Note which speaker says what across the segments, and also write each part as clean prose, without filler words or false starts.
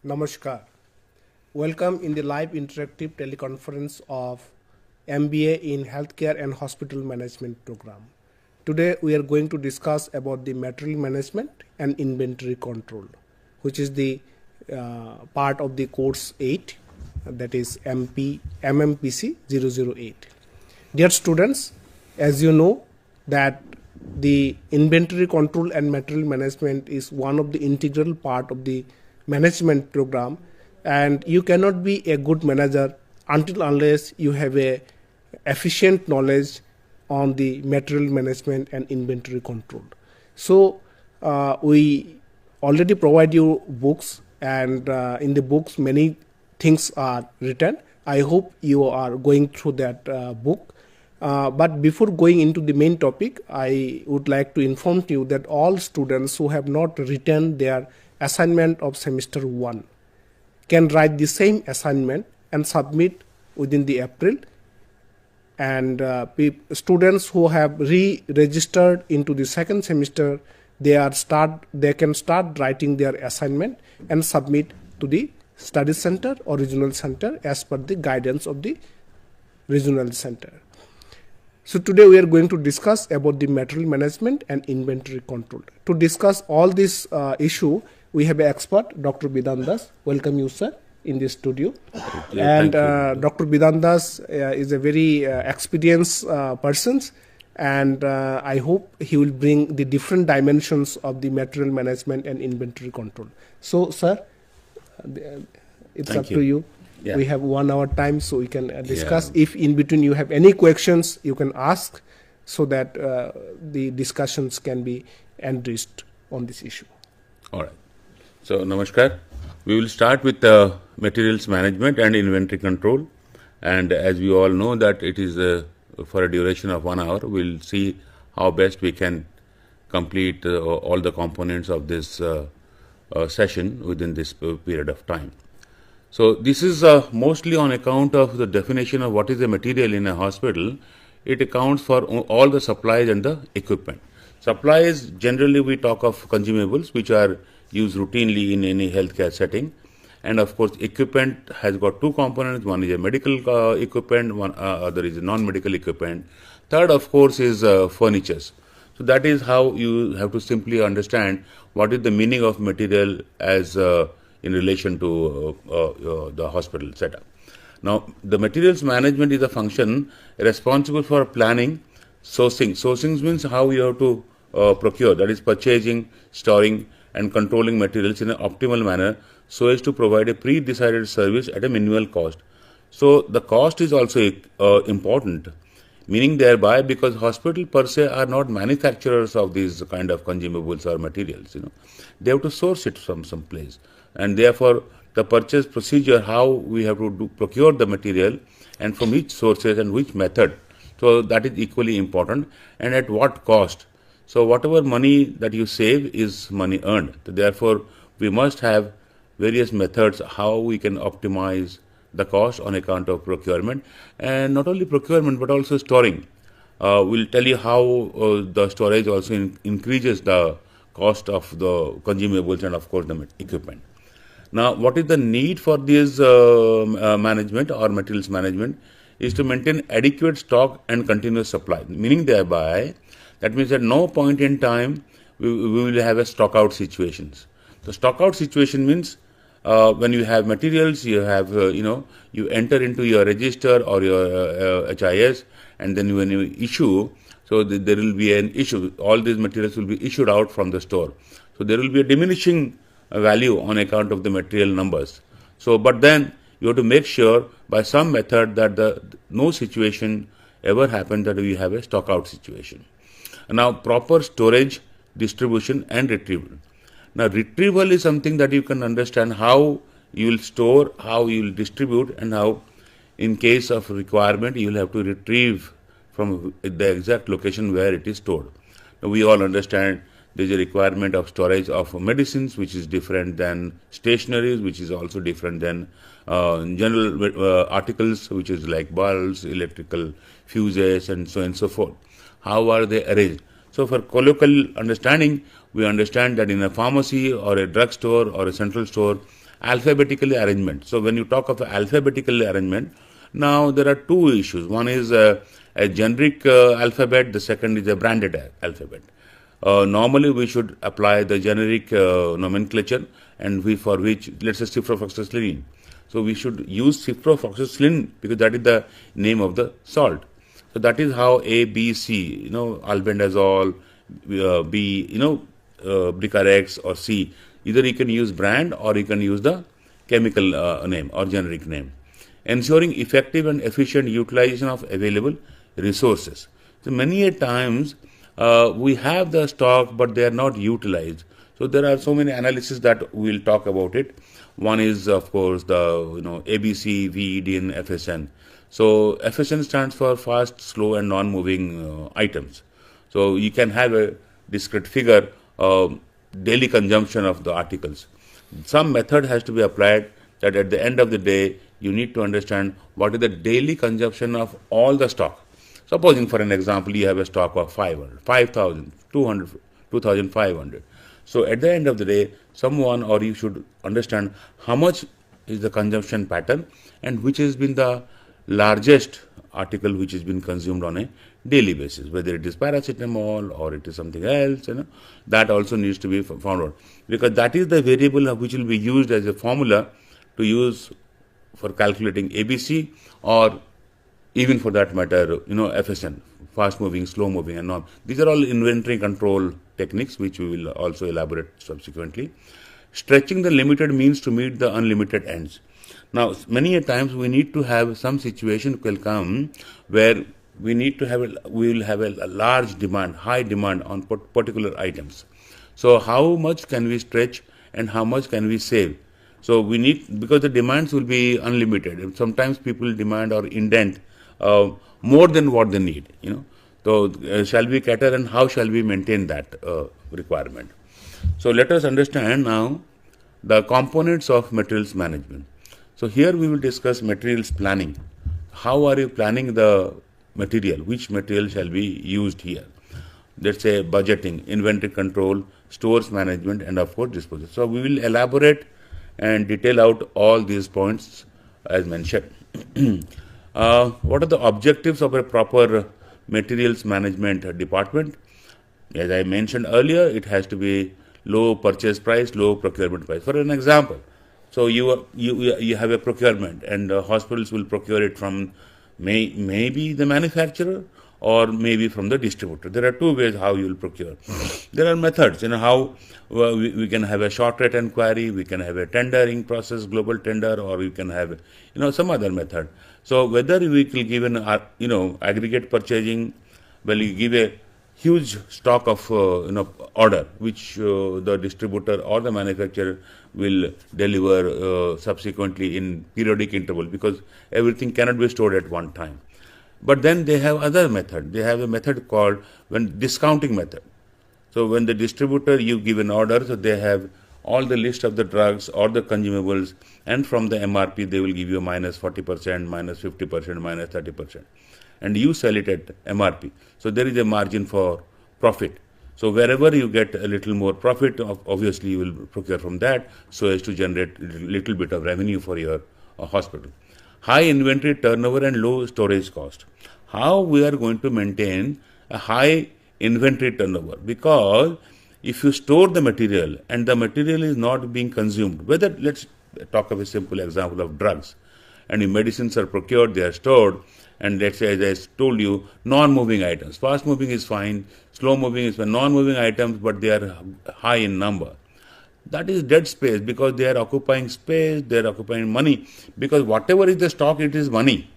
Speaker 1: Namaskar. Welcome in the live interactive teleconference of MBA in Healthcare and Hospital Management program. Today we are going to discuss about the material management and inventory control, which is the part of the course 8, that is MMPC 008. Dear students, as you know that the inventory control and material management is one of the integral part of the management program, and you cannot be a good manager until unless you have a efficient knowledge on the material management and inventory control. So we already provide you books, and in the books many things are written. I hope you are going through that book. But before going into the main topic, I would like to inform you that all students who have not written their assignment of semester 1 can write the same assignment and submit within the April, and students who have re-registered into the second semester, they can start writing their assignment and submit to the study center or regional center as per the guidance of the regional center. So today we are going to discuss about the material management and inventory control. To discuss all this issue, we have an expert, Dr. Bidan Das. Welcome you, sir, in this studio. And Dr. Bidan Das is a very experienced person, and I hope he will bring the different dimensions of the material management and inventory control. So, sir, it's up to you. Yeah. We have 1 hour time, so we can discuss. Yeah. If in between you have any questions, you can ask, so that the discussions can be enriched on this issue.
Speaker 2: All right. So, Namaskar. We will start with materials management and inventory control. And as we all know that it is for a duration of 1 hour, we'll see how best we can complete all the components of this session within this period of time. So, this is mostly on account of the definition of what is a material in a hospital. It accounts for all the supplies and the equipment. Supplies, generally we talk of consumables which are used routinely in any healthcare setting, and of course equipment has got two components. One is a medical equipment, one other is a non-medical equipment. Third, of course, is furnitures. So that is how you have to simply understand what is the meaning of material as in relation to the hospital setup. Now, the materials management is a function responsible for planning, sourcing. Sourcing means how you have to procure, that is purchasing, storing and controlling materials in an optimal manner so as to provide a pre-decided service at a minimal cost. So the cost is also important, meaning thereby, because hospital per se are not manufacturers of these kind of consumables or materials, they have to source it from some place, and therefore the purchase procedure, how we have to procure the material and from which sources and which method, so that is equally important, and at what cost. So whatever money that you save is money earned. Therefore, we must have various methods how we can optimize the cost on account of procurement, and not only procurement but also storing. We'll tell you how the storage also increases the cost of the consumables and of course the equipment. Now, what is the need for this management or materials management is to maintain adequate stock and continuous supply, meaning thereby, that means at no point in time we will have a stock out situations. The stock out situation means when you have materials, you have, you enter into your register or your HIS, and then when you issue, so there will be an issue. All these materials will be issued out from the store. So there will be a diminishing value on account of the material numbers. So, but then you have to make sure by some method that no situation ever happens that we have a stock out situation. Now, proper storage, distribution and retrieval. Now, retrieval is something that you can understand how you will store, how you will distribute, and how in case of requirement you will have to retrieve from the exact location where it is stored. Now, we all understand there is a requirement of storage of medicines, which is different than stationaries, which is also different than general articles, which is like bulbs, electrical fuses, and so on and so forth. How are they arranged? So for colloquial understanding, we understand that in a pharmacy or a drugstore or a central store, alphabetical arrangement. So when you talk of alphabetical arrangement, now there are two issues. One is a generic alphabet, the second is a branded alphabet. Normally we should apply the generic nomenclature, and for which, let's say, ciprofloxacin. So we should use ciprofloxacin because that is the name of the salt. So that is how A, B, C, albendazole, B, Bricarex, or C. Either you can use brand or you can use the chemical name or generic name. Ensuring effective and efficient utilization of available resources. So many a times we have the stock, but they are not utilized. So there are so many analyses that we'll talk about it. One is, of course, the ABC, VED, and FSN. So FSN stands for fast, slow, and non-moving items. So you can have a discrete figure of daily consumption of the articles. Some method has to be applied that at the end of the day you need to understand what is the daily consumption of all the stock. Supposing, for an example, you have a stock of 500, 5,000, 200, 2,500. So at the end of the day, someone or you should understand how much is the consumption pattern and which has been the largest article which has been consumed on a daily basis, whether it is paracetamol or it is something else, that also needs to be found out, because that is the variable which will be used as a formula to use for calculating ABC, or even for that matter, FSN, fast moving, slow moving, and non. These are all inventory control techniques which we will also elaborate subsequently. Stretching the limited means to meet the unlimited ends. Now, many a times we need to have some situation will come where we will have a large demand, high demand on particular items. So how much can we stretch and how much can we save? So we need, because the demands will be unlimited. Sometimes people demand or indent more than what they need. So shall we cater, and how shall we maintain that requirement? So let us understand now the components of materials management. So here we will discuss materials planning. How are you planning the material? Which material shall be used here? Let's say budgeting, inventory control, stores management, and of course disposal. So we will elaborate and detail out all these points as mentioned. What are the objectives of a proper materials management department? As I mentioned earlier, it has to be low purchase price, low procurement price. For an example, so you have a procurement, and hospitals will procure it from maybe the manufacturer or maybe from the distributor. There are two ways how you will procure. There are methods, how we can have a short rate inquiry, we can have a tendering process, global tender, or we can have some other method. So whether we will give an aggregate purchasing, well, you give a huge stock of order which the distributor or the manufacturer will deliver subsequently in periodic interval, because everything cannot be stored at one time. But then they have other method. They have a method called discounting method. So when the distributor, you give an order, so they have all the list of the drugs or the consumables, and from the MRP they will give you minus 40%, minus 50%, minus 30%, and you sell it at MRP. So there is a margin for profit. So wherever you get a little more profit, obviously you will procure from that, so as to generate a little bit of revenue for your hospital. High inventory turnover and low storage cost. How we are going to maintain a high inventory turnover? Because if you store the material and the material is not being consumed, whether, let's talk of a simple example of drugs, and the medicines are procured, they are stored, and let's say, as I told you, non-moving items. Fast moving is fine, slow moving is fine. Non-moving items, but they are high in number. That is dead space, because they are occupying space, they are occupying money, because whatever is the stock, it is money.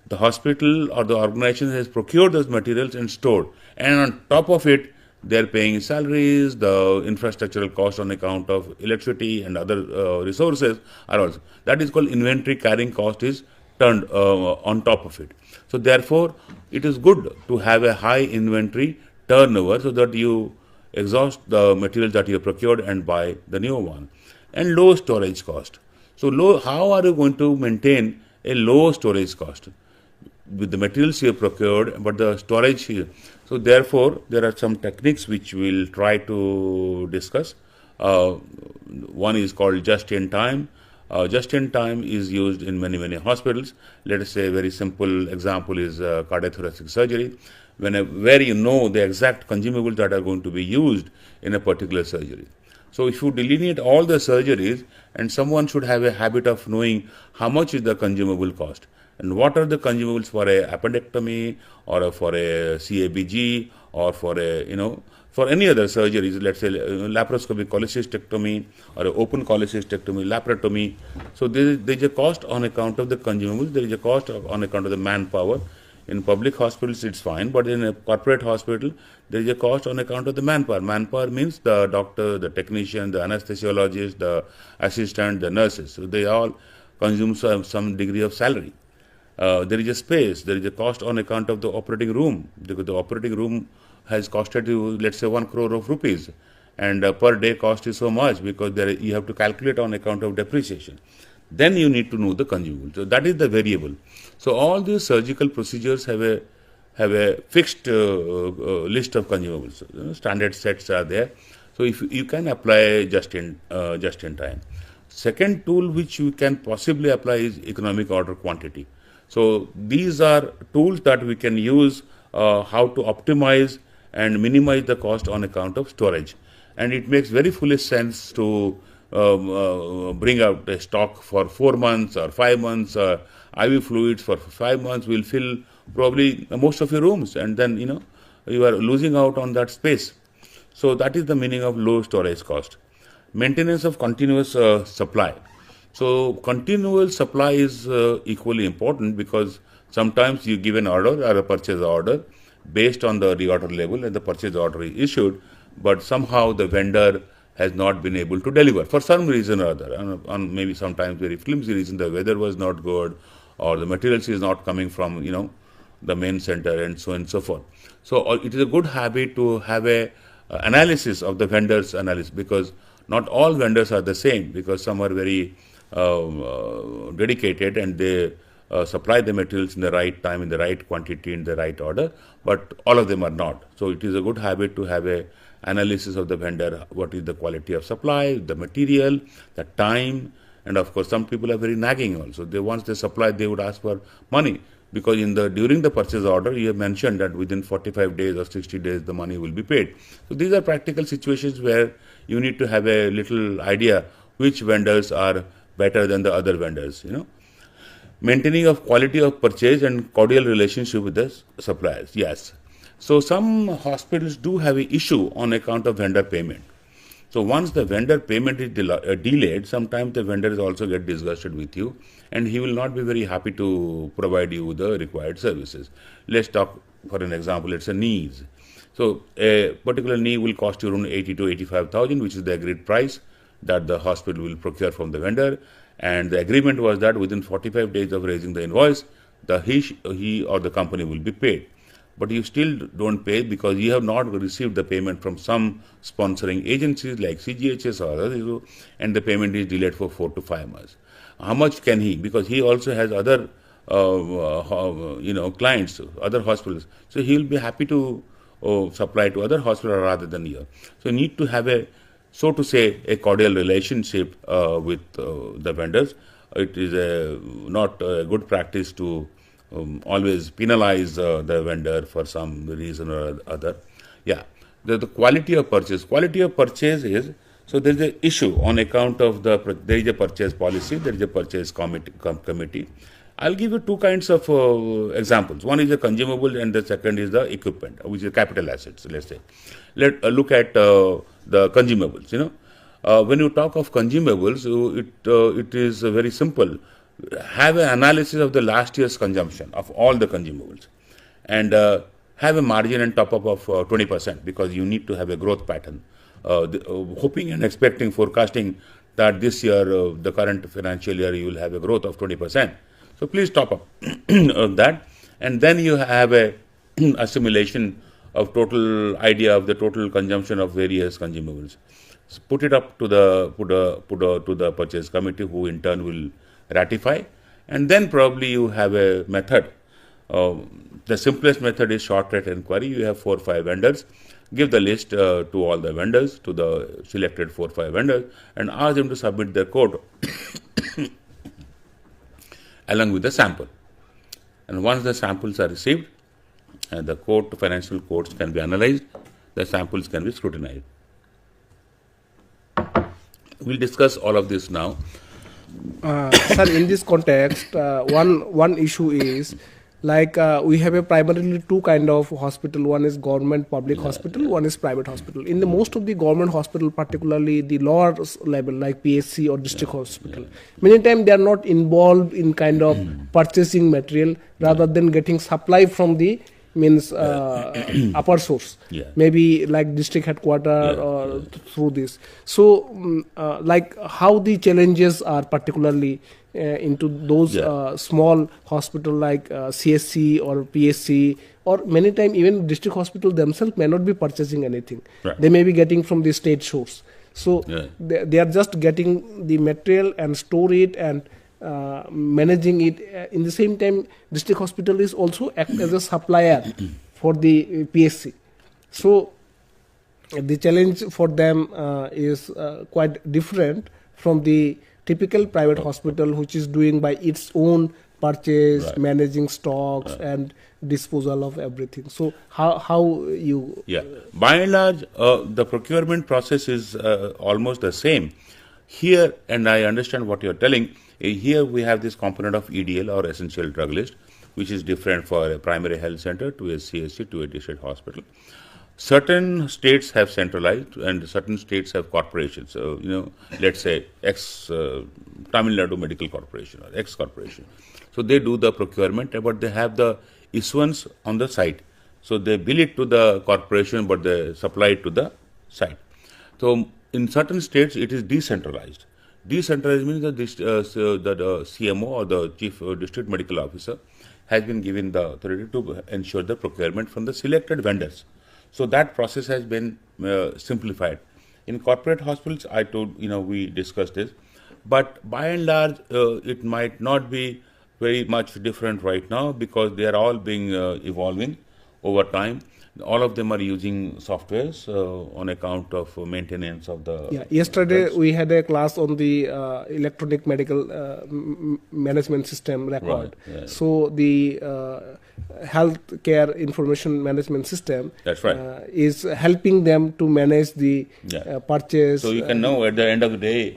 Speaker 2: The hospital or the organization has procured those materials and stored, and on top of it, they are paying salaries, the infrastructural cost on account of electricity and other resources are also. That is called inventory carrying cost is turned on top of it. So therefore, it is good to have a high inventory turnover so that you exhaust the materials that you have procured and buy the new one. And low storage cost. So how are you going to maintain a low storage cost? With the materials you have procured, but the storage here. So therefore, there are some techniques which we will try to discuss. One is called just-in-time. Just-in-time is used in many hospitals. Let us say a very simple example is cardiothoracic surgery, where you know the exact consumables that are going to be used in a particular surgery. So if you delineate all the surgeries, and someone should have a habit of knowing how much is the consumable cost, and what are the consumables for a appendectomy or for a CABG or for a, for any other surgeries, let's say laparoscopic cholecystectomy or open cholecystectomy, laparotomy. So there is a cost on account of the consumables, there is a cost on account of the manpower. In public hospitals, it's fine, but in a corporate hospital, there is a cost on account of the manpower. Manpower means the doctor, the technician, the anesthesiologist, the assistant, the nurses. So they all consume some degree of salary. There is a space, there is a cost on account of the operating room, because the operating room has costed you, let's say, 1 crore of rupees, and per day cost is so much, because you have to calculate on account of depreciation. Then you need to know the consumable. So that is the variable. So all these surgical procedures have a fixed list of consumables. Standard sets are there. So if you can apply just in time. Second tool which you can possibly apply is economic order quantity. So these are tools that we can use how to optimize and minimize the cost on account of storage. And it makes very foolish sense to bring out a stock for 4 months or 5 months. IV fluids for 5 months will fill probably most of your rooms, and then you are losing out on that space. So that is the meaning of low storage cost. Maintenance of continuous supply. So continual supply is equally important, because sometimes you give an order or a purchase order based on the reorder level, and the purchase order is issued, but somehow the vendor has not been able to deliver for some reason or other, and maybe sometimes very flimsy reason. The weather was not good, or the materials is not coming from the main center, and so on and so forth. So it is a good habit to have a analysis of the vendors analysis, because not all vendors are the same, because some are very dedicated and they supply the materials in the right time, in the right quantity, in the right order, but all of them are not. So it is a good habit to have a analysis of the vendor, what is the quality of supply, the material, the time, and of course some people are very nagging also. Once they supply, they would ask for money, because during the purchase order you have mentioned that within 45 days or 60 days the money will be paid. So these are practical situations where you need to have a little idea which vendors are better than the other vendors. Maintaining of quality of purchase and cordial relationship with the suppliers. Yes. So some hospitals do have an issue on account of vendor payment. So once the vendor payment is delayed, sometimes the vendors also get disgusted with you, and he will not be very happy to provide you the required services. Let's talk for an example. It's a knees. So a particular knee will cost you around 80 to 85,000, which is the agreed price that the hospital will procure from the vendor. And the agreement was that within 45 days of raising the invoice, he or the company will be paid. But you still don't pay because you have not received the payment from some sponsoring agencies like CGHS or others, and the payment is delayed for 4 to 5 months. How much can he? Because he also has other clients, other hospitals. So he will be happy to supply to other hospitals rather than here. So you need to have so to say, a cordial relationship with the vendors. It is not a good practice to always penalize the vendor for some reason or other. Yeah, the quality of purchase. Quality of purchase is, so there is an issue on account of there is a purchase policy, there is a purchase committee. I'll give you two kinds of examples. One is the consumable and the second is the equipment, which is capital assets, let's say. Let's look at the consumables. When you talk of consumables, it is very simple. Have an analysis of the last year's consumption of all the consumables, and have a margin and top up of 20%, because you need to have a growth pattern, hoping and expecting, forecasting that this year, the current financial year, you will have a growth of 20%. So please top up that, and then you have a assimilation of total idea of the total consumption of various consumables. So put it up to the purchase committee, who in turn will ratify, and then probably you have a method The simplest method is short rate inquiry. You have 4 or 5 vendors. Give the list to all the vendors, to the selected 4 or 5 vendors, and ask them to submit their code along with the sample. And once the samples are received, the financial codes can be analyzed, the samples can be scrutinized. We'll discuss all of this now.
Speaker 1: Sir, in this context, one issue is like we have a primarily two kind of hospital. One is government public hospital, one is private hospital. In the most of the government hospital, particularly the lower level like PSC or district hospital, many times they are not involved in kind of purchasing material rather than getting supply from the upper source, maybe like district headquarter or through this. So like how the challenges are particularly into those small hospital like CSC or PSC, or many times even district hospital themselves may not be purchasing anything. They may be getting from the state source. So they are just getting the material and store it and managing it. In the same time, district hospital is also act as a supplier for the PSC. So the challenge for them is quite different from the typical private hospital, which is doing by its own purchase, managing stocks and disposal of everything. So how you...
Speaker 2: By and large, the procurement process is almost the same. Here, and I understand what you're telling, here we have this component of EDL or essential drug list, which is different for a primary health center to a CSC to a district hospital. Certain states have centralized and certain states have corporations. So, let's say Tamil Nadu Medical Corporation or X Corporation. So they do the procurement, but they have the issuance on the site. So they bill it to the corporation, but they supply it to the site. So in certain states, it is decentralized. Decentralized means that the CMO or the Chief District Medical Officer has been given the authority to ensure the procurement from the selected vendors. So that process has been simplified. In corporate hospitals, I told, we discussed this, but by and large, it might not be very much different right now because they are all being evolving over time. All of them are using softwares on account of maintenance of the...
Speaker 1: Yesterday drugs. We had a class on the electronic medical management system record. So the healthcare information management system is helping them to manage the purchase.
Speaker 2: So you can know at the end of the day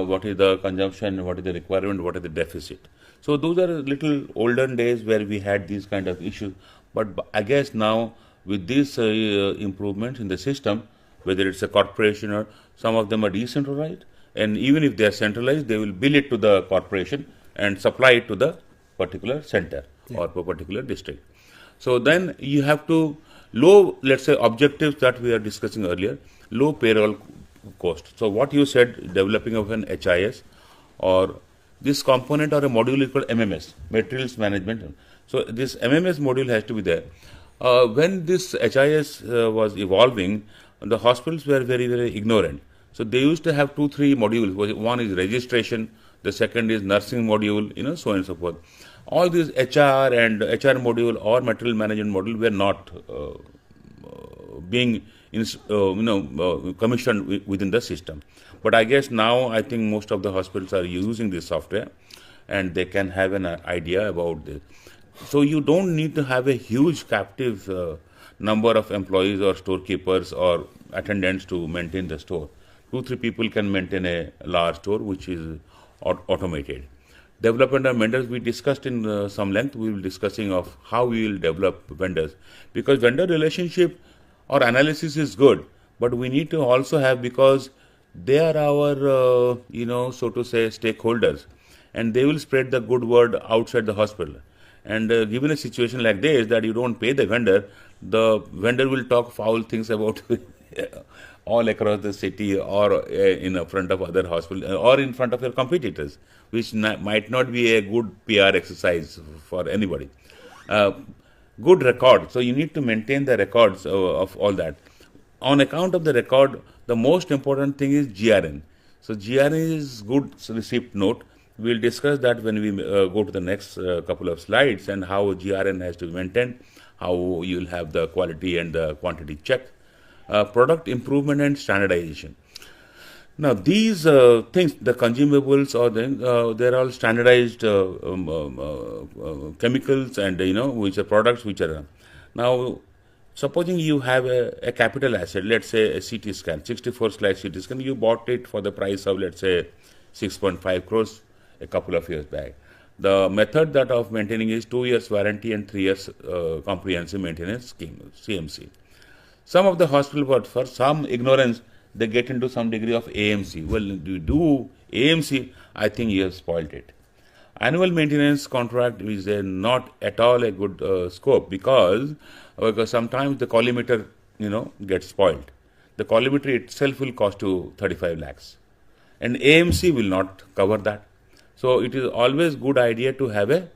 Speaker 2: what is the consumption, what is the requirement, what is the deficit. So those are little olden days where we had these kind of issues. But I guess now with these improvements in the system, whether it's a corporation or some of them are decentralized, and even if they are centralized, they will bill it to the corporation and supply it to the particular center or particular district. So then you have to let's say objectives that we are discussing earlier, low payroll cost. So what you said, developing of an HIS or this component or a module is called MMS, Materials Management. So this MMS module has to be there. When this HIS was evolving, the hospitals were very, very ignorant. So they used to have 2-3 modules. One is registration, the second is nursing module, so on and so forth. All these HR and HR module or material management module were not being commissioned within the system. But I guess now I think most of the hospitals are using this software and they can have an idea about this. So you don't need to have a huge captive number of employees or storekeepers or attendants to maintain the store. 2-3 people can maintain a large store which is automated. Development of vendors, we discussed in some length. We will be discussing of how we will develop vendors, because vendor relationship or analysis is good, but we need to also have, because they are our so to say stakeholders, and they will spread the good word outside the hospital. And given a situation like this, that you don't pay the vendor will talk foul things about all across the city or in front of other hospitals or in front of your competitors, which might not be a good PR exercise for anybody. Good record. So you need to maintain the records of all that. On account of the record, the most important thing is GRN. So GRN is good receipt note, we'll discuss that when we go to the next couple of slides, and how GRN has to be maintained, how you'll have the quality and the quantity check, product improvement and standardization. Now, these things, the consumables or they're all standardized chemicals, and which are products which are now. Supposing you have a capital asset, let's say a CT scan, 64 slice CT scan, you bought it for the price of, let's say, 6.5 crores a couple of years back. The method that of maintaining is 2 years warranty and 3 years comprehensive maintenance scheme, CMC. Some of the hospital, but for some ignorance, they get into some degree of AMC. Well, you do AMC, I think you have spoiled it. Annual maintenance contract is not at all a good scope, because sometimes the collimeter, gets spoiled. The collimeter itself will cost you 35 lakhs, and AMC will not cover that. So it is always good idea to have a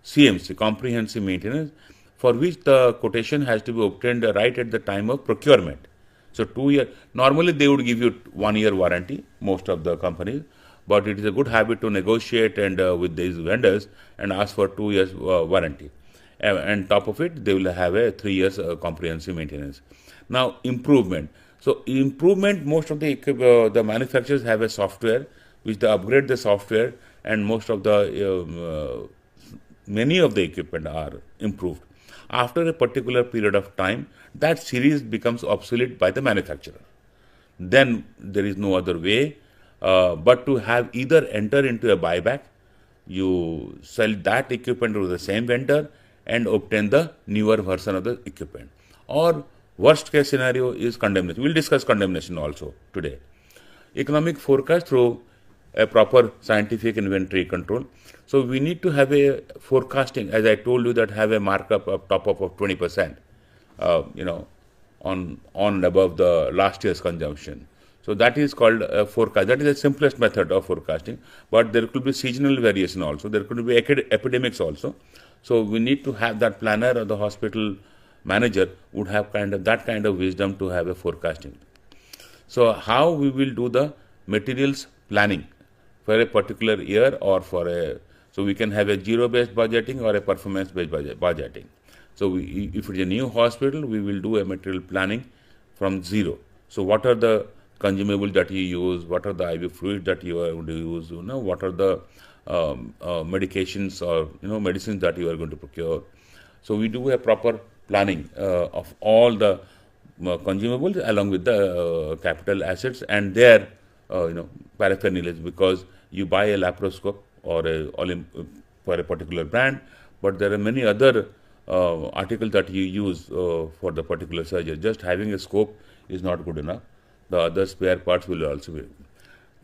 Speaker 2: CMC, comprehensive maintenance, for which the quotation has to be obtained right at the time of procurement. So 2 year, normally they would give you 1 year warranty, most of the companies, but it is a good habit to negotiate and with these vendors and ask for 2 years warranty. And top of it, they will have a 3 years comprehensive maintenance. Now, improvement. So improvement, most of the manufacturers have a software which they upgrade the software, and most of the many of the equipment are improved. After a particular period of time, that series becomes obsolete by the manufacturer. Then there is no other way but to have either enter into a buyback, you sell that equipment to the same vendor and obtain the newer version of the equipment. Or worst case scenario is condemnation. We'll discuss condemnation also today. Economic forecast through a proper scientific inventory control. So we need to have a forecasting, as I told you, that have a markup of top up of 20%, on and above the last year's consumption. So that is called a forecast. That is the simplest method of forecasting. But there could be seasonal variation also. There could be epidemics also. So we need to have that planner, or the hospital manager would have that kind of wisdom to have a forecasting. So how we will do the materials planning for a particular year, or so we can have a zero-based budgeting or a performance-based budgeting. So if it is a new hospital, we will do a material planning from zero. So what are the consumables that you use? What are the IV fluids that you are going to use? What are the medications or medicines that you are going to procure? So we do a proper planning of all the consumables along with the capital assets and their paraphernalia, because you buy a laparoscope or for a particular brand, but there are many other articles that you use for the particular surgery. Just having a scope is not good enough. The other spare parts will also be.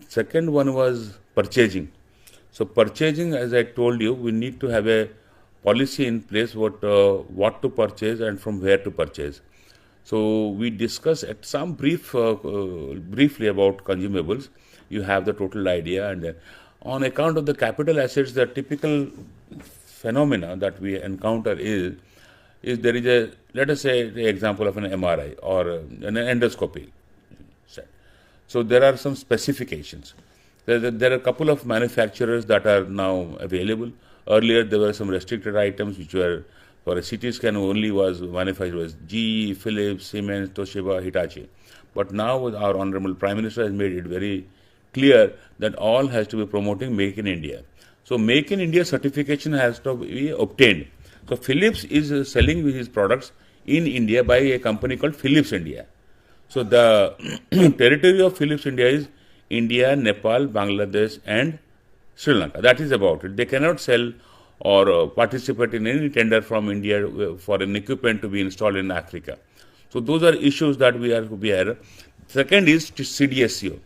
Speaker 2: Second one was purchasing. So purchasing, as I told you, we need to have a policy in place what to purchase and from where to purchase. So we discuss at some briefly about consumables. You have the total idea, and on account of the capital assets, the typical phenomena that we encounter is there is a, let us say, the example of an MRI or an endoscopy. So there are some specifications. There are a couple of manufacturers that are now available. Earlier there were some restricted items which were for a CT scan only was manufactured as GE, Philips, Siemens, Toshiba, Hitachi. But now our Honorable Prime Minister has made it very clear that all has to be promoting Make in India. So Make in India certification has to be obtained. So Philips is selling his products in India by a company called Philips India. So the territory of Philips India is India, Nepal, Bangladesh and Sri Lanka. That is about it. They cannot sell or participate in any tender from India for an equipment to be installed in Africa. So those are issues that we are aware. Second is CDSCO.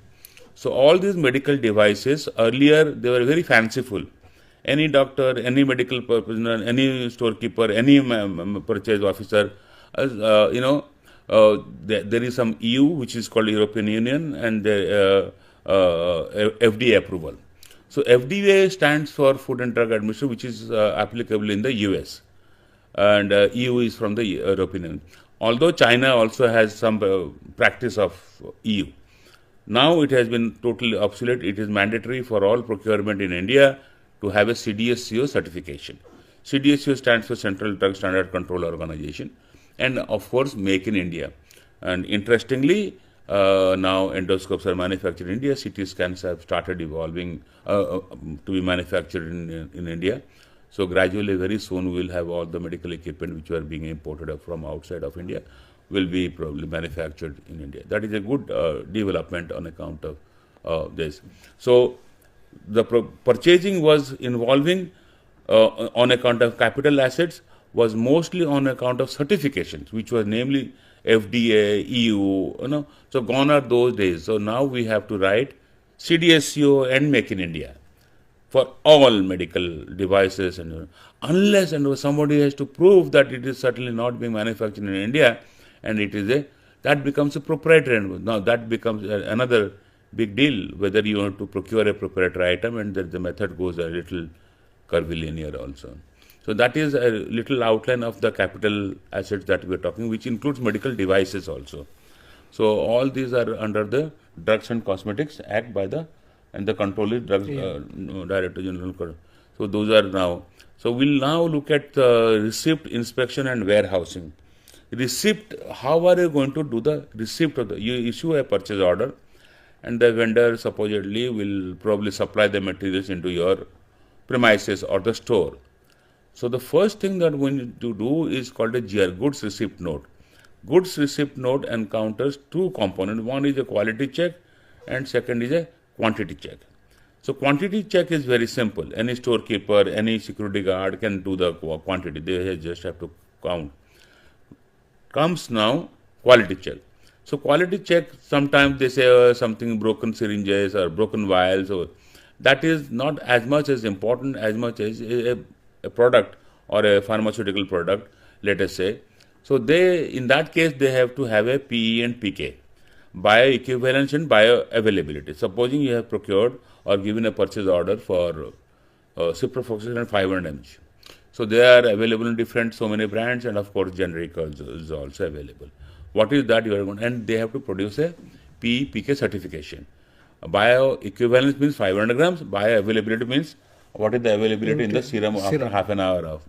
Speaker 2: So all these medical devices, earlier they were very fanciful. Any doctor, any medical personnel, any storekeeper, any purchase officer, there is some EU, which is called European Union, and FDA approval. So FDA stands for Food and Drug Administration, which is applicable in the US, and EU is from the European Union. Although China also has some practice of EU. Now it has been totally obsolete. It is mandatory for all procurement in India to have a CDSCO certification. CDSCO stands for Central Drug Standard Control Organization, and of course, Make in India. And interestingly, now endoscopes are manufactured in India. CT scans have started evolving to be manufactured in India. So gradually, very soon, we will have all the medical equipment which were being imported from outside of India will be probably manufactured in India. That is a good development on account of this. So the purchasing was involving on account of capital assets, was mostly on account of certifications, which was namely FDA, EU, So gone are those days. So now we have to write CDSCO and Make in India for all medical devices, and unless and somebody has to prove that it is certainly not being manufactured in India, and it is that becomes a proprietary. Now that becomes another big deal, whether you want to procure a proprietary item, and that the method goes a little curvilinear also. So that is a little outline of the capital assets that we are talking, which includes medical devices also. So all these are under the Drugs and Cosmetics Act by the and the Controller Drugs Director General. So those are now. So we'll now look at the receipt, inspection, and warehousing. Receipt, how are you going to do the receipt of the? You issue a purchase order, and the vendor supposedly will probably supply the materials into your premises or the store. So the first thing that we need to do is called a GR, goods receipt note. Goods receipt note encounters two components. One is a quality check, and second is a quantity check. So quantity check is very simple. Any storekeeper, any security guard can do the quantity. They just have to count. Comes now quality check. So quality check, sometimes they say something broken syringes or broken vials. Or that is not as much as important as much as a product or a pharmaceutical product, let us say. So they, in that case, they have to have a PE and PK, bioequivalence and bioavailability. Supposing you have procured or given a purchase order for ciprofloxacin 500 mg. So they are available in different, so many brands, and of course generic is also available. What is that you are going, and they have to produce a PE PK certification. Bioequivalence means 500 grams. Bioavailability means what is the availability in the serum after half an hour of.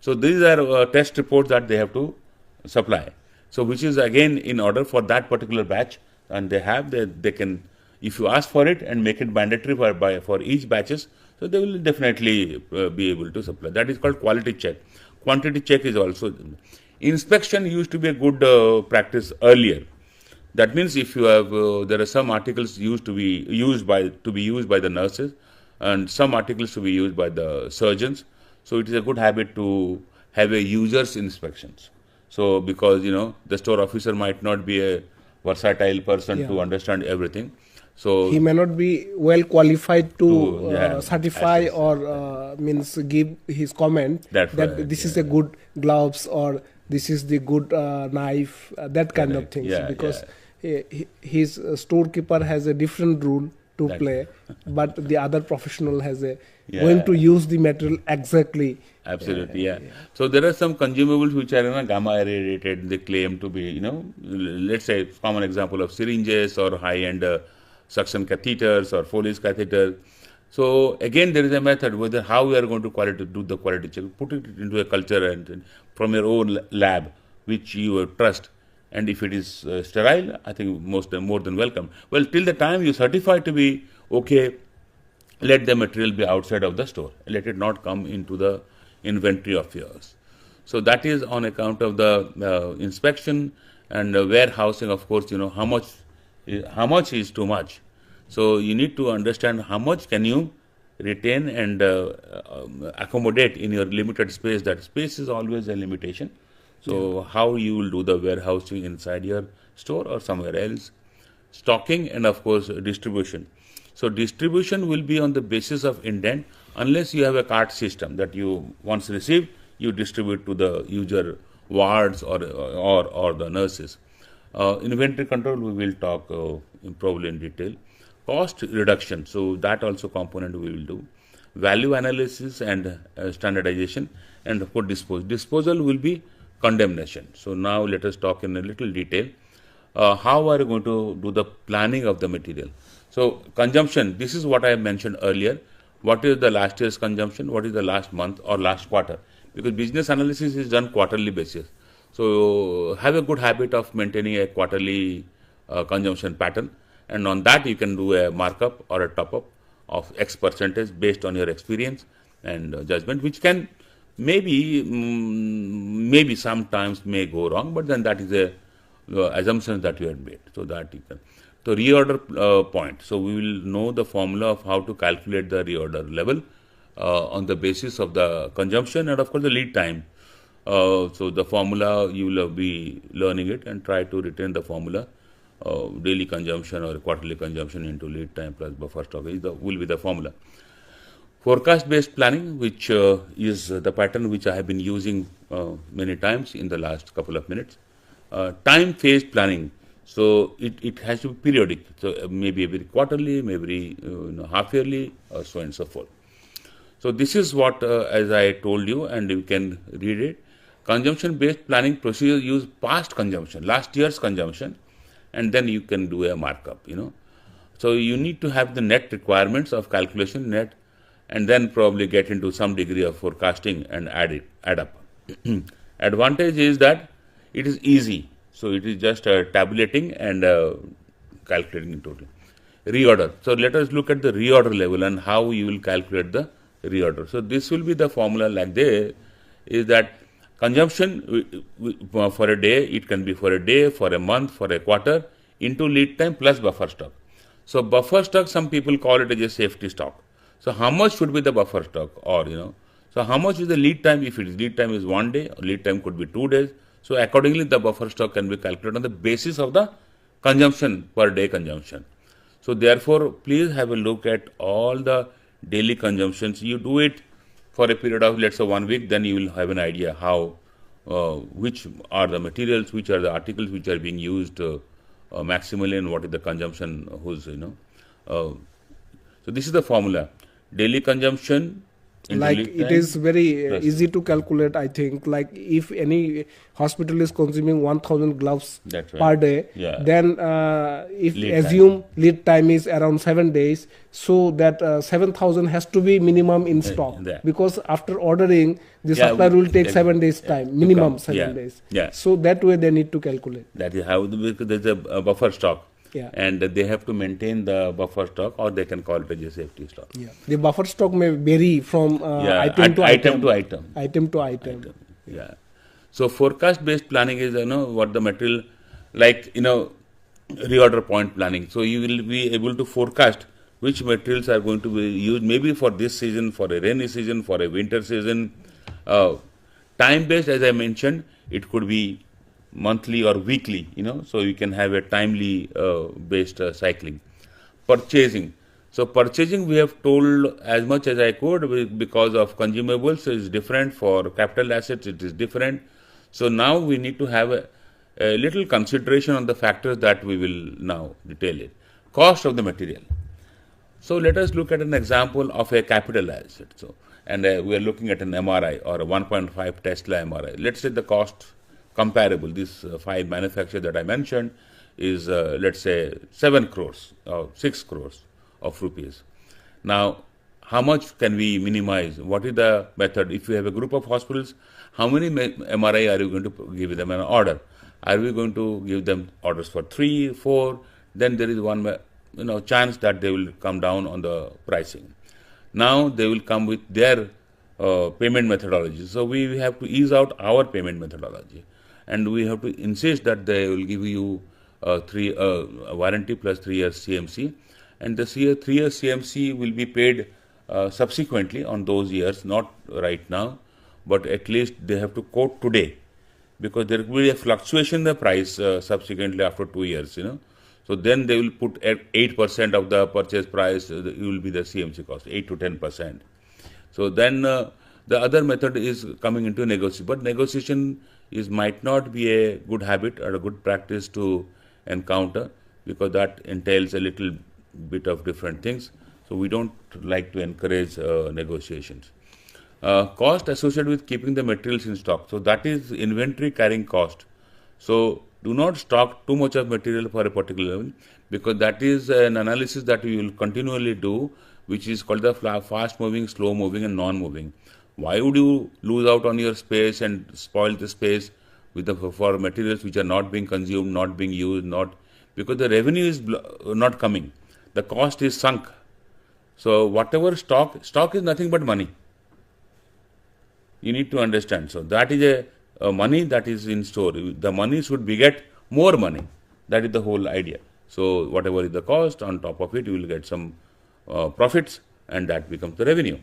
Speaker 2: So these are test reports that they have to supply. So which is again in order for that particular batch, and they can, if you ask for it and make it mandatory for each batches, so they will definitely be able to supply. That is called quality check. Quantity check is also. Inspection used to be a good practice earlier. That means if you have, there are some articles to be used by the nurses, and some articles to be used by the surgeons. So it is a good habit to have a user's inspections. So because the store officer might not be a versatile person to understand everything. So
Speaker 1: he may not be well qualified to certify or means give his comment that this is a good gloves or this is the good knife, that kind of things. Because his storekeeper has a different rule to play, but the other professional has going to use the material exactly.
Speaker 2: Absolutely, So there are some consumables which are gamma irradiated. They claim to be, let's say, common example of syringes or high-end suction catheters or Foley's catheter. So again, there is a method whether how we are going to do the quality check. Put it into a culture and from your own lab, which you trust. And if it is sterile, I think more than welcome. Well, till the time you certify to be okay, let the material be outside of the store. Let it not come into the inventory of yours. So that is on account of the inspection and warehousing. Of course, how much is too much. So you need to understand how much can you retain and accommodate in your limited space. That space is always a limitation. So how you will do the warehousing inside your store or somewhere else. Stocking and of course distribution. So distribution will be on the basis of indent unless you have a cart system that you once received, you distribute to the user wards or the nurses. Inventory control we will talk probably in detail. Cost reduction, so that also component we will do. Value analysis and standardization, and of course disposal will be condemnation. So now let us talk in a little detail. how are you going to do the planning of the material? So consumption, this is what I mentioned earlier. What is the last year's consumption? What is the last month or last quarter? Because business analysis is done quarterly basis. So have a good habit of maintaining a quarterly consumption pattern, and on that you can do a markup or a top up of X percentage based on your experience and judgment, which can maybe sometimes may go wrong, but then that is a assumptions that you had made. So that you can. So reorder point. So we will know the formula of how to calculate the reorder level on the basis of the consumption and of course the lead time. So the formula you will be learning it and try to retain the formula. Daily consumption or quarterly consumption into lead time plus buffer stock will be the formula. Forecast based planning, which is the pattern which I have been using many times in the last couple of minutes. Time phased planning. So it has to be periodic. So maybe every quarterly, maybe half yearly, or so on and so forth. So this is what, as I told you, and you can read it. Consumption based planning procedure use past consumption, last year's consumption, and then you can do a markup. So you need to have the net requirements of calculation net, and then probably get into some degree of forecasting and add up. Advantage is that it is easy. So it is just tabulating and calculating in total. Reorder. So let us look at the reorder level and how you will calculate the reorder. So this will be the formula like this, is that consumption for a day, it can be for a day, for a month, for a quarter, into lead time plus buffer stock. So buffer stock, some people call it as a safety stock. So how much should be the buffer stock, or so how much is the lead time? If it is lead time is 1 day, or lead time could be 2 days. So accordingly, the buffer stock can be calculated on the basis of the consumption per day consumption. So therefore, please have a look at all the daily consumptions. You do it for a period of, let's say, 1 week, then you will have an idea how, which are the materials, which are the articles which are being used maximally, and what is the consumption, so this is the formula. Daily consumption.
Speaker 1: Like it is very easy to calculate, I think. Like if any hospital is consuming 1,000 gloves per day, then if lead time is around 7 days, so that 7,000 has to be minimum in stock, because after ordering, the supplier will take 7 days time, minimum 7 days. So that way they need to calculate.
Speaker 2: That is how, because there is a buffer stock. And they have to maintain the buffer stock, or they can call it as a safety stock.
Speaker 1: The buffer stock may vary from item to item.
Speaker 2: So forecast based planning is what the material, like reorder point planning. So you will be able to forecast which materials are going to be used, maybe for this season, for a rainy season, for a winter season. Time based, as I mentioned, it could be monthly or weekly, so you can have a timely based cycling. Purchasing. So purchasing, we have told as much as I could, because of consumables is different, for capital assets it is different. So now we need to have a little consideration on the factors that we will now detail it. Cost of the material. So let us look at an example of a capital asset. So, and we are looking at an MRI or a 1.5 Tesla MRI. Let's say the cost comparable, this 5 manufacturer that I mentioned is let's say 7 crores or 6 crores of rupees. Now, how much can we minimize? What is the method? If you have a group of hospitals, how many MRI are you going to give them an order? Are we going to give them orders for 3, 4? Then there is one chance that they will come down on the pricing. Now they will come with their payment methodology. So we have to ease out our payment methodology. And we have to insist that they will give you warranty plus 3 years CMC, and the 3 years CMC will be paid subsequently on those years, not right now, but at least they have to quote today, because there will be a fluctuation in the price subsequently after 2 years. So then they will put at 8% of the purchase price. It will be the CMC cost, 8 to 10%. So then the other method is coming into negotiation, but negotiation might not be a good habit or a good practice to encounter, because that entails a little bit of different things. So we don't like to encourage negotiations. Cost associated with keeping the materials in stock. So that is inventory carrying cost. So do not stock too much of material for a particular level, because that is an analysis that we will continually do, which is called the fast moving, slow moving and non-moving. Why would you lose out on your space and spoil the space with for materials which are not being consumed, not being used, because the revenue is not coming, the cost is sunk. So whatever stock is nothing but money. You need to understand. So that is a money that is in store. The money should beget more money. That is the whole idea. So whatever is the cost, on top of it you will get some profits, and that becomes the revenue.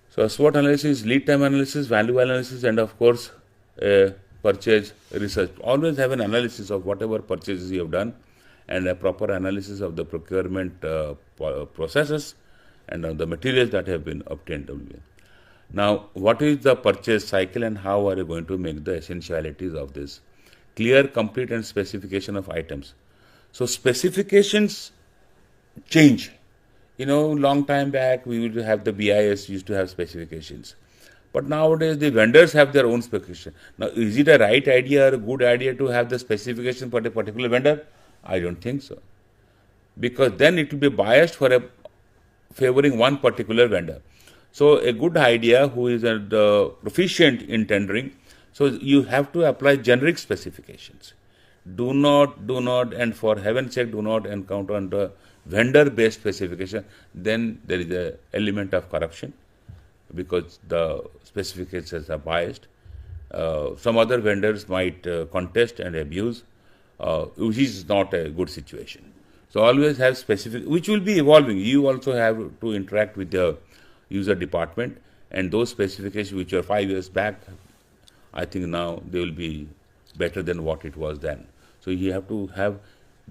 Speaker 2: So SWOT analysis, lead time analysis, value analysis, and of course purchase research. Always have an analysis of whatever purchases you have done, and a proper analysis of the procurement processes and of the materials that have been obtained. Now, what is the purchase cycle and how are you going to make the essentialities of this? Clear, complete and specification of items. So specifications change. Long time back we used to have the BIS used to have specifications. But nowadays the vendors have their own specification. Now, is it a right idea or a good idea to have the specification for a particular vendor? I don't think so. Because then it will be biased for favoring one particular vendor. So a good idea who is proficient in tendering, so you have to apply generic specifications. Do not, and for heaven's sake, do not encounter the vendor-based specification. Then there is an element of corruption, because the specifications are biased. Some other vendors might contest and abuse, which is not a good situation. So always have specific, which will be evolving. You also have to interact with the user department, and those specifications which are 5 years back, I think now they will be better than what it was then. So you have to have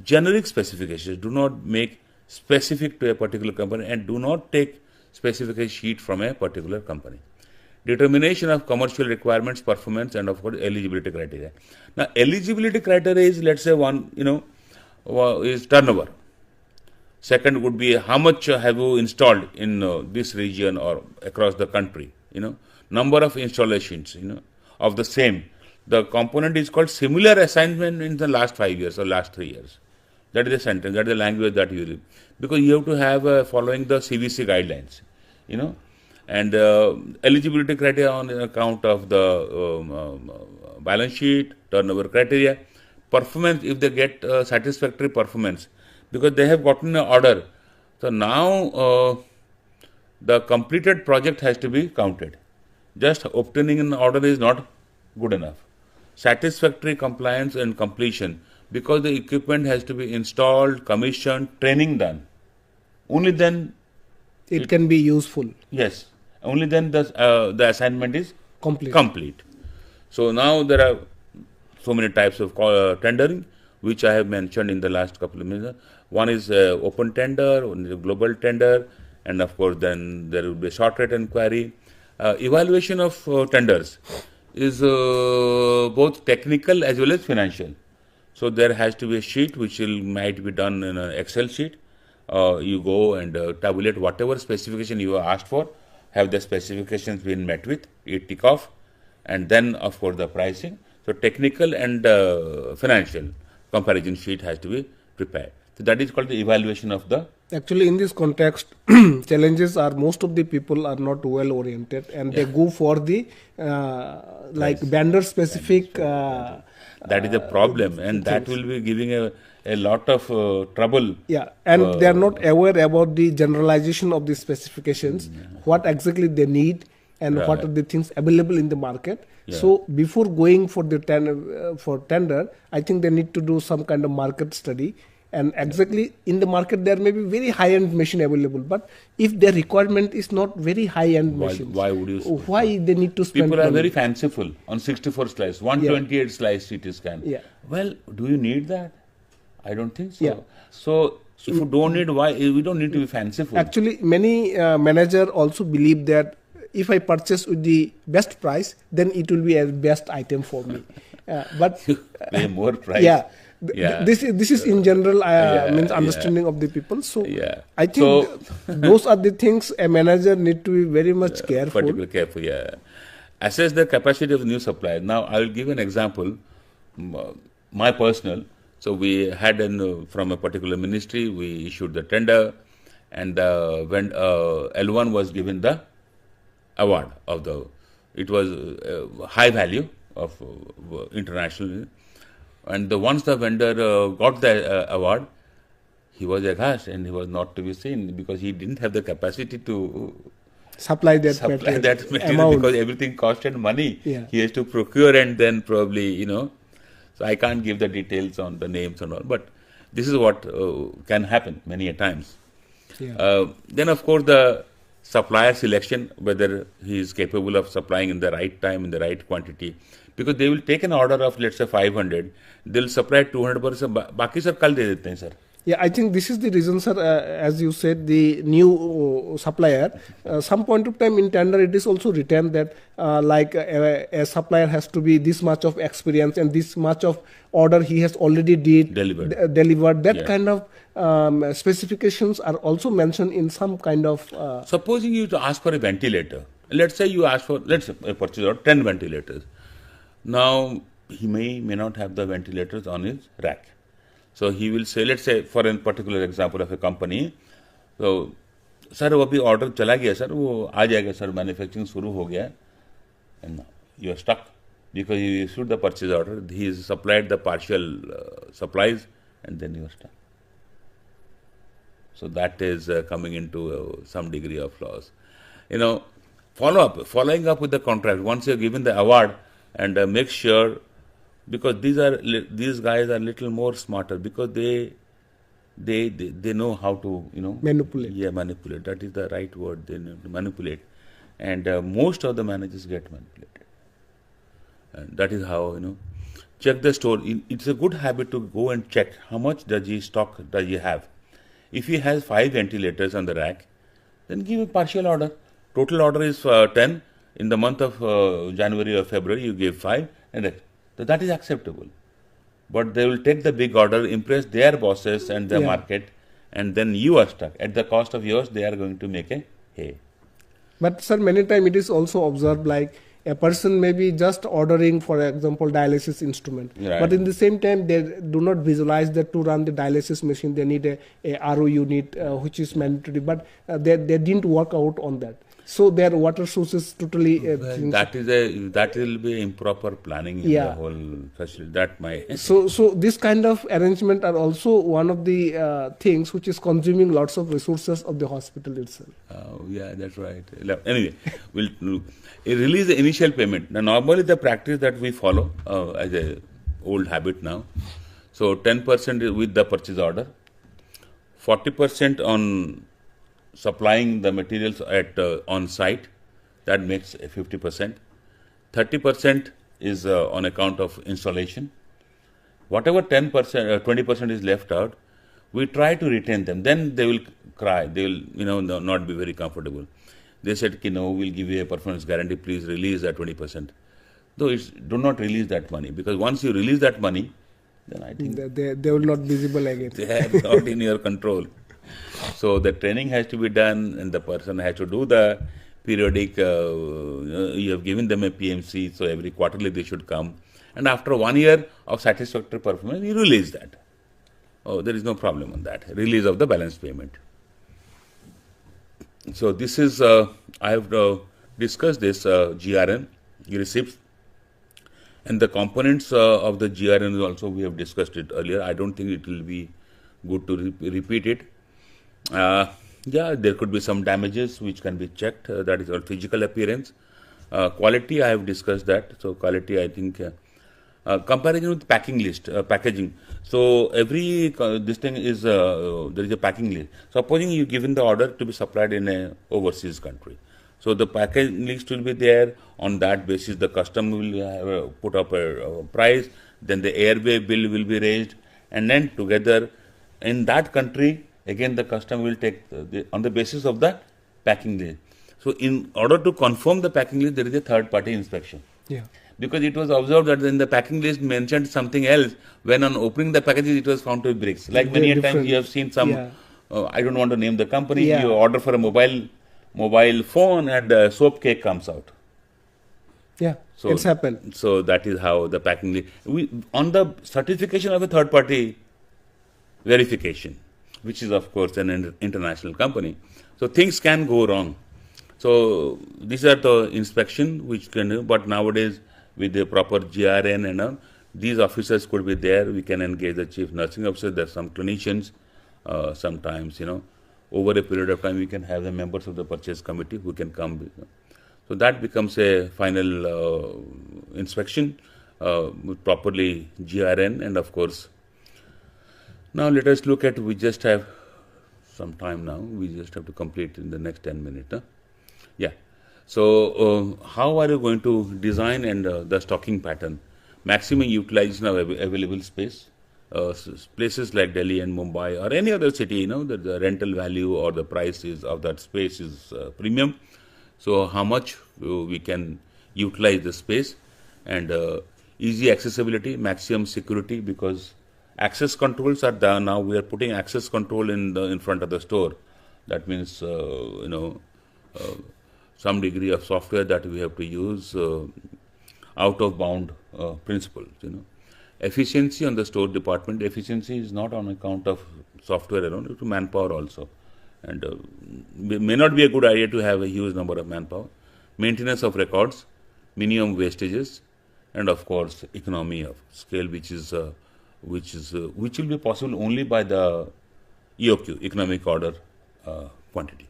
Speaker 2: generic specifications. Do not make specific to a particular company, and do not take specification sheet from a particular company. Determination of commercial requirements, performance, and of course eligibility criteria. Now eligibility criteria is, let's say, one is turnover. Second would be how much have you installed in this region or across the country. Number of installations. Of the same. The component is called similar assignment in the last 5 years or last 3 years. That is the sentence. That is the language that you use, because you have to have following the CVC guidelines. And eligibility criteria on account of the balance sheet, turnover criteria, performance if they get satisfactory performance, because they have gotten an order. So now the completed project has to be counted. Just obtaining an order is not good enough. Satisfactory compliance and completion, because the equipment has to be installed, commissioned, training done. Only then
Speaker 1: it can be useful.
Speaker 2: Yes. Only then the assignment is complete. So now there are so many types of tendering, which I have mentioned in the last couple of minutes. One is open tender, one is a global tender, and of course then there will be a short rate inquiry. Evaluation of tenders is both technical as well as financial. So there has to be a sheet which might be done in an Excel sheet. You go and tabulate whatever specification you asked for. Have the specifications been met with? You tick off, and then of course the pricing. So technical and financial comparison sheet has to be prepared. So that is called the evaluation of the.
Speaker 1: Actually, in this context, challenges are most of the people are not well oriented, and they go for the vendor specific.
Speaker 2: That is the problem, and that will be giving a lot of trouble.
Speaker 1: Yeah, and they are not aware about the generalization of the specifications, what exactly they need, and what are the things available in the market. Yeah. So before going for the tender, I think they need to do some kind of market study. And exactly in the market there may be very high-end machine available, but if their requirement is not very high-end machines,
Speaker 2: why would you?
Speaker 1: Why they need to spend?
Speaker 2: People are very fanciful on 64 slice, 128 slice CT scan.
Speaker 1: Yeah.
Speaker 2: Well, do you need that? I don't think so. Yeah. So if you don't need, why we don't need to be fanciful?
Speaker 1: Actually, many manager also believe that if I purchase with the best price, then it will be a best item for me. But
Speaker 2: pay more price.
Speaker 1: Yeah. This is in general means understanding of the people. So I think those are the things a manager need to be very much careful.
Speaker 2: Particularly careful. Yeah. Assess the capacity of the new supplier. Now I will give an example. my personal. So we had from a particular ministry, we issued the tender, and when L1 was given the award of the, it was high value of international, and once the vendor got the award, he was aghast and he was not to be seen because he didn't have the capacity to
Speaker 1: supply that material amount.
Speaker 2: Because everything costed money.
Speaker 1: Yeah.
Speaker 2: He has to procure and then probably, so I can't give the details on the names and all, but this is what can happen many a times.
Speaker 1: Yeah.
Speaker 2: Then of course the supplier selection, whether he is capable of supplying in the right time, in the right quantity, because they will take an order of, let's say 500, they'll supply 200, baki sir kal de dete hain sir.
Speaker 1: Yeah, I think this is the reason, sir, as you said, the new supplier, some point of time in tender, it is also written that like a supplier has to be this much of experience and this much of order he has already delivered. That kind of specifications are also mentioned in some kind of...
Speaker 2: Supposing you ask for a ventilator. Let's say you ask for, let's say, a purchase order, 10 ventilators. Now, he may not have the ventilators on his rack. So he will say, let's say for a particular example of a company, so sir वो अभी order चला गया sir, वो आ जाएगा sir, manufacturing शुरू हो गया, and now you are stuck because you issued the purchase order, he has supplied the partial supplies, and then you are stuck. So that is coming into some degree of loss. Following up with the contract once you have given the award, and make sure, because these guys are little more smarter because they know how to
Speaker 1: manipulate.
Speaker 2: Yeah, manipulate. That is the right word. They know to manipulate, and most of the managers get manipulated. And that is how check the store. It's a good habit to go and check how much stock does he have. If he has 5 ventilators on the rack, then give a partial order. Total order is 10. In the month of January or February, you give 5, and so that is acceptable. But they will take the big order, impress their bosses and the market, and then you are stuck. At the cost of yours, they are going to make a hay.
Speaker 1: But sir, many times it is also observed like a person may be just ordering, for example, dialysis instrument.
Speaker 2: Right.
Speaker 1: But in the same time, they do not visualize that to run the dialysis machine, they need a RO unit, which is mandatory. But they didn't work out on that. So their water sources totally...
Speaker 2: that will be improper planning in the whole facility. That might...
Speaker 1: So this kind of arrangement are also one of the things which is consuming lots of resources of the hospital itself.
Speaker 2: Yeah, that's right. Anyway, we'll release the initial payment. Now, normally the practice that we follow as a old habit now. So 10% with the purchase order, 40% on supplying the materials at on site, that makes 50%. 30% is on account of installation. Whatever 10%, 20% is left out, we try to retain them. Then they will cry. They will, not be very comfortable. They said, we'll give you a performance guarantee. Please release that 20%. Though do not release that money, because once you release that money, then I think
Speaker 1: they will not visible again.
Speaker 2: They are not in your control. So the training has to be done, and the person has to do the periodic, you have given them a PMC, so every quarterly they should come. And after 1 year of satisfactory performance, you release that. Oh, there is no problem on that. Release of the balance payment. So this is, I have discussed this GRN, receipts, and the components of the GRN also we have discussed it earlier. I don't think it will be good to repeat it. There could be some damages which can be checked. That is all physical appearance. Quality, I have discussed that. So quality, I think, comparison with packing list, packaging. So every this thing is there is a packing list. Supposing you given the order to be supplied in a overseas country, so the packaging list will be there. On that basis, the customer will put up a price. Then the airway bill will be raised, and then together in that country, again the customer will take on the basis of the packing list. So in order to confirm the packing list, there is a third party inspection.
Speaker 1: Yeah.
Speaker 2: Because it was observed that in the packing list mentioned something else, when on opening the packages it was found to be bricks. Like many a times you have seen some, I don't want to name the company, you order for a mobile phone and soap cake comes out.
Speaker 1: Yeah,
Speaker 2: So
Speaker 1: it's happened.
Speaker 2: So that is how the packing. We on the certification of a third party verification, which is of course an international company. So things can go wrong. So these are the inspection which can do, but nowadays with the proper GRN and all, these officers could be there. We can engage the chief nursing officer. There are some clinicians. Sometimes, over a period of time, we can have the members of the purchase committee who can come. So that becomes a final inspection with properly GRN, and of course. Now let us look at. We just have some time now. We just have to complete in the next 10 minutes. Huh? Yeah. So how are you going to design and the stocking pattern? Maximum utilization of available space. Places like Delhi and Mumbai or any other city, that the rental value or the price of that space is premium. So how much we can utilize the space, and easy accessibility, maximum security, because access controls are there now. We are putting access control in front of the store. That means some degree of software that we have to use, out of bound principles. Efficiency on the store department. Efficiency is not on account of software alone, it's manpower also. And may not be a good idea to have a huge number of manpower. Maintenance of records, minimum wastages, and of course economy of scale, which will be possible only by the EOQ, economic order quantity.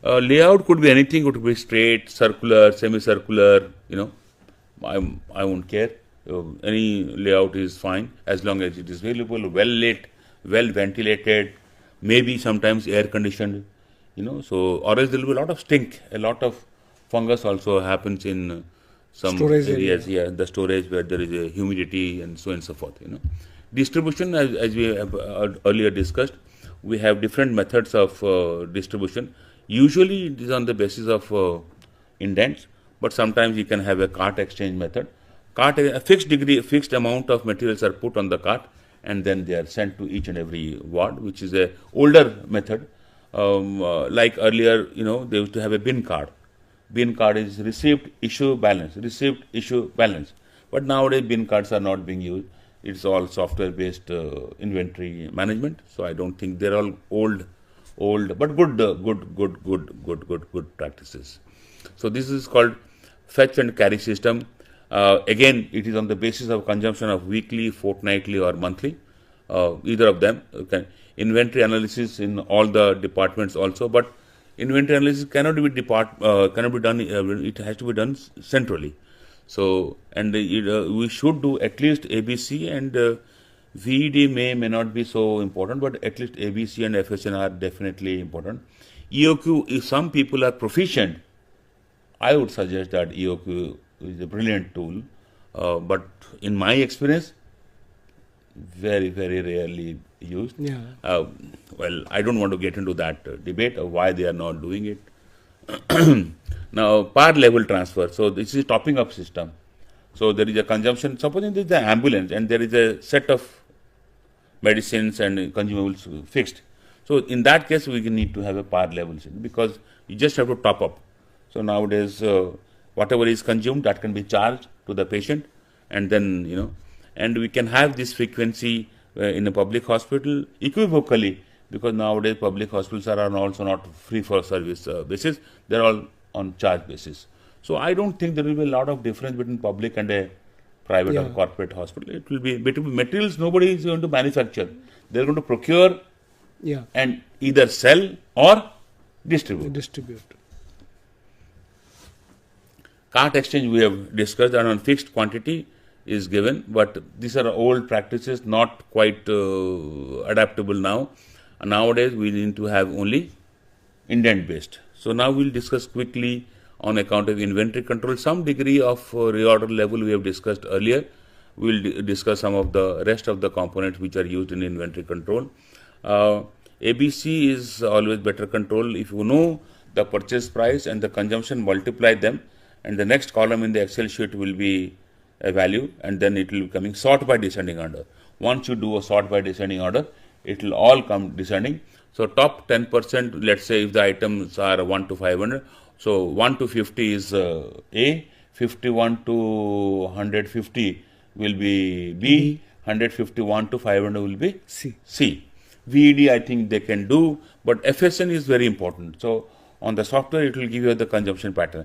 Speaker 2: Layout could be anything. It could be straight, circular, semicircular. I won't care. Any layout is fine as long as it is available, well lit, well ventilated, maybe sometimes air conditioned. So or else there will be a lot of stink, a lot of fungus also happens in some
Speaker 1: Storage
Speaker 2: areas.
Speaker 1: area.
Speaker 2: Yeah, the storage where there is a humidity and so on and so forth. Distribution, as we have earlier discussed, we have different methods of distribution. Usually it is on the basis of indents, but sometimes you can have a cart exchange method. A fixed amount of materials are put on the cart, and then they are sent to each and every ward, which is a older method. Like earlier, they used to have a bin card. Bin card is received, issue, balance, received, issue, balance. But nowadays bin cards are not being used. It's all software-based inventory management. So I don't think they're all old, but good practices. So this is called fetch and carry system. Again, it is on the basis of consumption of weekly, fortnightly, or monthly, either of them. Inventory analysis in all the departments also, but inventory analysis cannot be done. It has to be done centrally. So, and we should do at least ABC, and VED may not be so important, but at least ABC and FSN are definitely important. EOQ, if some people are proficient, I would suggest that EOQ is a brilliant tool, but in my experience, very, very rarely used.
Speaker 1: Yeah.
Speaker 2: Well, I don't want to get into that debate of why they are not doing it. Now, par level transfer. So this is topping up system. So there is a consumption. Supposing there is an ambulance and there is a set of medicines and consumables fixed. So in that case, we need to have a par level system, because you just have to top up. So nowadays, whatever is consumed, that can be charged to the patient, and then and we can have this frequency in a public hospital equivocally, because nowadays public hospitals are also not free for service basis; they are all on charge basis. So I don't think there will be a lot of difference between public and a private or corporate hospital. It will be between materials. Nobody is going to manufacture; they are going to procure and either sell or distribute. Cart exchange we have discussed, and on fixed quantity is given, but these are old practices, not quite adaptable now. Nowadays we need to have only indent based. So now we'll discuss quickly on account of inventory control. Some degree of reorder level we have discussed earlier. We'll discuss some of the rest of the components which are used in inventory control. ABC is always better control. If you know the purchase price and the consumption, multiply them, and the next column in the Excel sheet will be a value, and then it will be coming sort by descending order. Once you do a sort by descending order, it will all come descending. So top 10%, let's say if the items are 1 to 500, so 1 to 50 is A, 51 to 150 will be B, 151 to 500 will be C. VED I think they can do, but FSN is very important. So on the software it will give you the consumption pattern.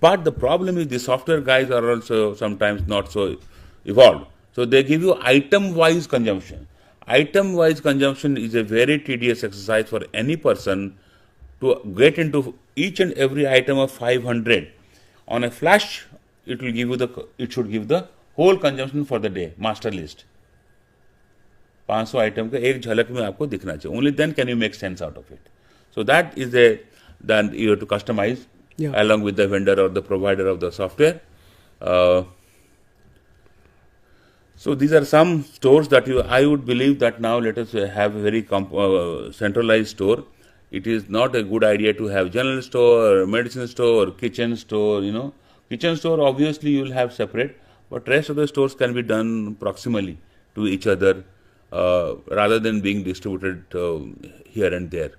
Speaker 2: But the problem is the software guys are also sometimes not so evolved. So they give you item-wise consumption. Item-wise consumption is a very tedious exercise for any person to get into each and every item of 500. On a flash, it will give you it should give the whole consumption for the day, master list. 500 item का एक झलक में आपको दिखना चाहिए. Only then can you make sense out of it. So that is then you have to customize along with the vendor or the provider of the software. So these are some stores that I would believe that now let us have a very centralized store. It is not a good idea to have general store, medicine store, kitchen store, Kitchen store obviously you will have separate, but rest of the stores can be done proximally to each other rather than being distributed here and there.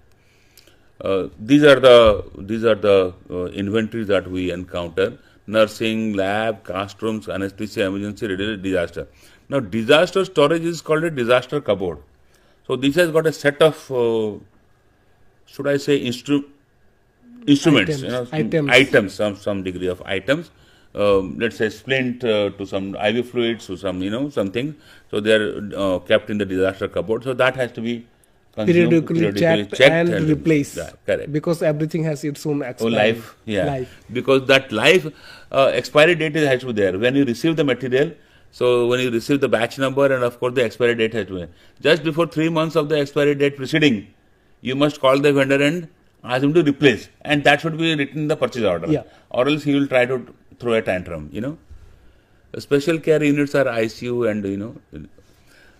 Speaker 2: These are the inventories that we encounter: nursing, lab, cast rooms, anesthesia, emergency, disaster. Now disaster storage is called a disaster cupboard. So this has got a set of should I say instruments, items, some degree of items. Let's say splint to some IV fluids to some something. So they are kept in the disaster cupboard. So that has to be
Speaker 1: periodically checked and replaced.
Speaker 2: Correct.
Speaker 1: Because everything has its own
Speaker 2: life. Because that life expiry date has to be there. When you receive the material, so when you receive the batch number and of course the expiry date has to be. Just before 3 months of the expiry date preceding, you must call the vendor and ask him to replace, and that should be written in the purchase order, or else he will try to throw a tantrum. The special care units are ICU, and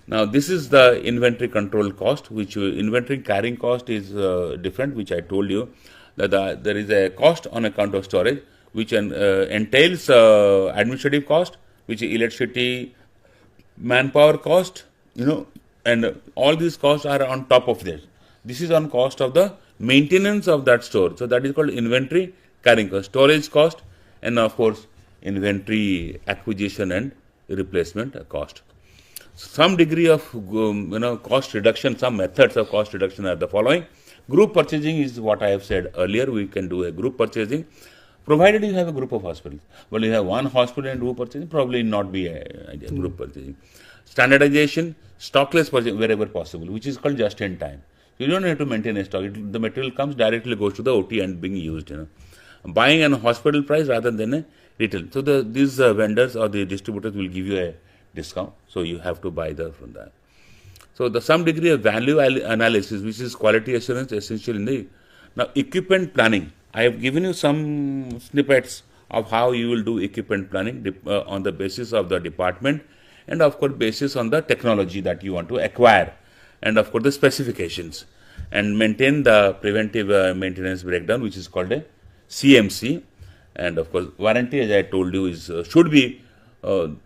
Speaker 2: now this is the inventory control cost, which inventory carrying cost is different, which I told you that there is a cost on account of storage, which entails administrative cost, which is electricity, manpower cost, and all these costs are on top of this. This is on cost of the maintenance of that store. So that is called inventory carrying cost, storage cost, and of course inventory acquisition and replacement cost. Some degree of cost reduction, some methods of cost reduction are the following. Group purchasing is what I have said earlier. We can do a group purchasing, provided you have a group of hospitals. Well, you have one hospital and group purchasing, probably not be a group purchasing. Standardization, stockless purchasing wherever possible, which is called just in time. You don't have to maintain a stock. The material comes directly, goes to the OT and being used. Buying an hospital price rather than a retail. So these vendors or the distributors will give you a discount. So you have to buy from that. So some degree of value analysis, which is quality assurance, essential in the now equipment planning. I have given you some snippets of how you will do equipment planning on the basis of the department, and of course basis on the technology that you want to acquire, and of course the specifications, and maintain the preventive maintenance breakdown, which is called a CMC, and of course warranty, as I told you, is should be 2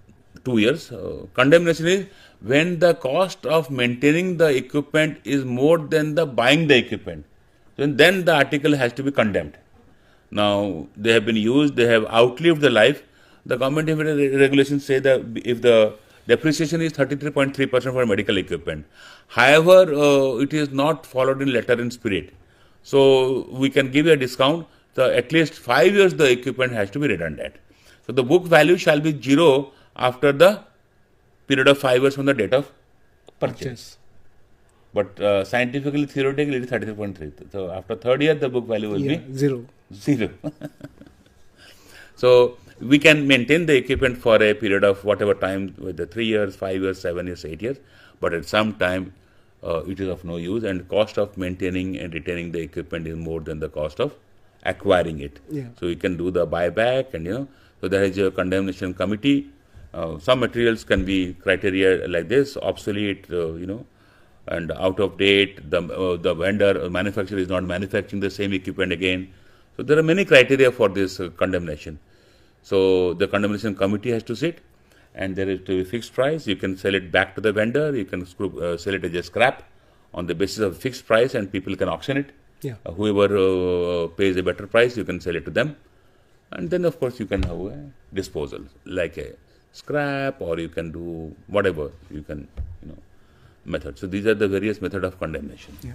Speaker 2: years. Condemnation is when the cost of maintaining the equipment is more than the buying the equipment, then the article has to be condemned. Now they have been used, they have outlived the life. The government regulations say that if the depreciation is 33.3% for medical equipment. However, it is not followed in letter and spirit. So we can give you a discount. So at least 5 years the equipment has to be redundant. So the book value shall be 0 after the period of 5 years from the date of purchase. But scientifically, theoretically, it is 33.3. So after 3rd year, the book value will be
Speaker 1: 0.
Speaker 2: So we can maintain the equipment for a period of whatever time, whether 3 years, 5 years, 7 years, 8 years. But at some time, it is of no use, and cost of maintaining and retaining the equipment is more than the cost of acquiring it. So you can do the buyback, and so there is a condemnation committee. Some materials can be criteria like this: obsolete, and out of date. The vendor manufacturer is not manufacturing the same equipment again. So there are many criteria for this condemnation. So the condemnation committee has to sit, and there is to be fixed price. You can sell it back to the vendor. You can sell it as a scrap on the basis of fixed price, and people can auction it. Whoever pays a better price, you can sell it to them. And then, of course, you can have a disposal, like a scrap, or you can do whatever you can, method. So these are the various method of condemnation.
Speaker 1: Yeah.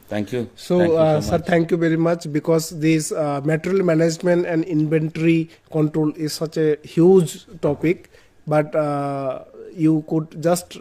Speaker 2: Thank you.
Speaker 1: So,
Speaker 2: Thank you so
Speaker 1: sir,
Speaker 2: much.
Speaker 1: thank you very much, because this material management and inventory control is such a huge topic, but you could just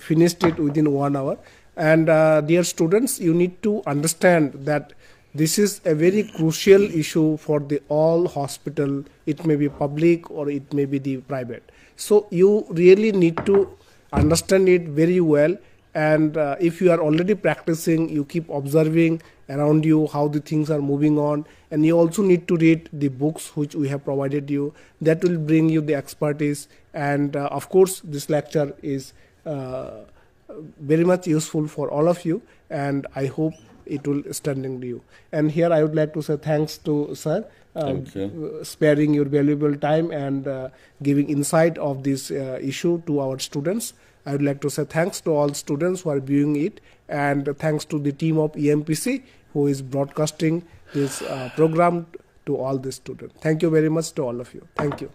Speaker 1: finished it within 1 hour. And dear students, you need to understand that this is a very crucial issue for the all hospital. It may be public or it may be the private. So you really need to understand it very well. And if you are already practicing, you keep observing around you how the things are moving on. And you also need to read the books which we have provided you. That will bring you the expertise. And of course, this lecture is very much useful for all of you. And I hope it will strengthen you. And here I would like to say thanks to sir,
Speaker 2: Thank you.
Speaker 1: sparing your valuable time and giving insight of this issue to our students. I would like to say thanks to all students who are viewing it, and thanks to the team of EMPC who is broadcasting this program to all the students. Thank you very much to all of you. Thank you.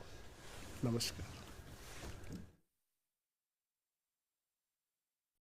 Speaker 1: Namaskar.